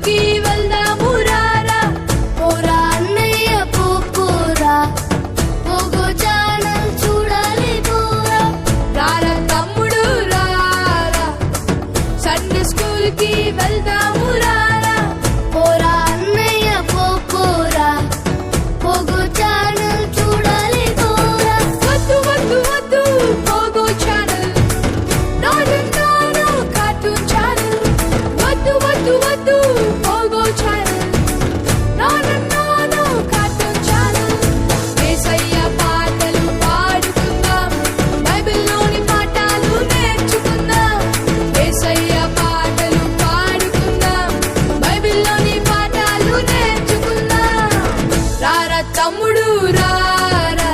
కి వెళ్దాము రారా, పోరా అన్నయ్య పోరా, పోగో ఛానల్ చూడాలి పోరా. రారా తమ్ముడు రారా, సండే స్కూల్ కి వెళ్దాము రారా, పోరా అన్నయ్య పోరా, పోగో ఛానల్ చూడాలి పోరా. వద్దు వద్దు వద్దు పోగో ఛానల్, నాను కార్టూన్ ఛానల్. వద్దు వద్దు వద్దు పోగో ఛానల్, నాను కార్టూన్ ఛానల్. యేసయ్య పాటలు పాడుకుందాం, బైబిల్లోని పాఠాలు నేర్చుకుందాం. యేసయ్య పాటలు పాడుకుందాం, బైబిల్లోని పాఠాలు నేర్చుకుందాం. రారా తమ్ముడు రారా,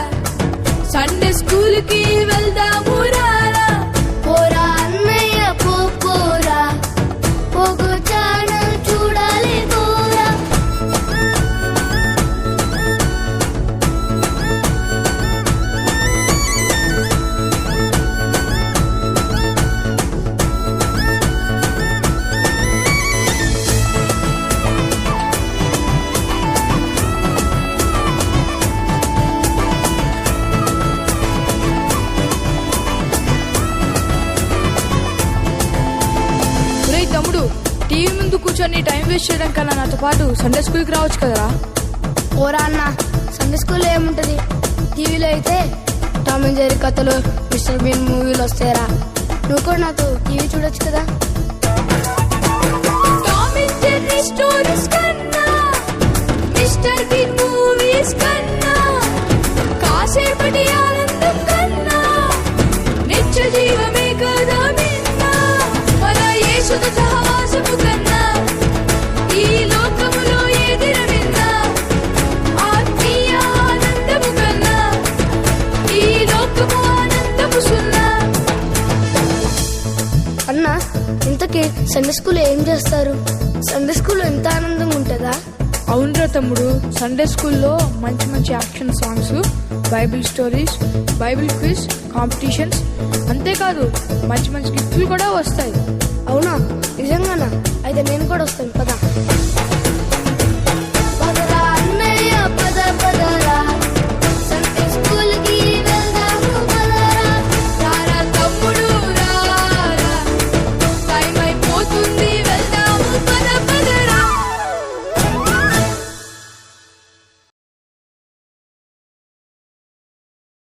సండే స్కూల్ కి వెళ్దాము రారా, పోరా అన్నయ్య పోరా, పోగో ఛానల్ చూడాలి పోరా. ఒరేయ్ తమ్ముడు, టీవీ ముందు కూర్చొని టైం వేస్ట్ చేయడం కన్నా నాతో పాటు సండే స్కూల్ కి రావచ్చు కదరా. పోరా అన్న, సండే స్కూల్లో ఏముంటది? టీవీలో అయితే టామ్ అండ్ జెర్రీ కథలు, మిస్టర్ బీన్ మూవీలు వస్తాయరా. నువ్వు కూడా నాతో టీవీ చూడొచ్చు కదా. టామ్ అండ్ జెర్రీ స్టోరీస్ కన్నా, మిస్టర్ బీన్ మూవీస్ కన్నా, కాసేపటి ఆనందం కన్నా, నిత్య జీవమే కదా మిన్నా. మన యేసుతో సహవాసము కన్నా, ఈ లోకములో ఏదిర విన్నా, ఆత్మీయ ఆనందము కన్నా, ఈ లోకము ఆనందము సున్నా. అన్న, ఇంతకీ సండే స్కూల్లో ఏం చేస్తారు? సండే స్కూల్లో ఎంత ఆనందంగా ఉంటుందా? అవునరా తమ్ముడు, సండే స్కూల్లో మంచి మంచి action songs, Bible stories, Bible quiz competitions, అంతేకాదు మంచి మంచి గిఫ్ట్లు కూడా వస్తాయి. అవునా, నిజంగానా? అయితే నేను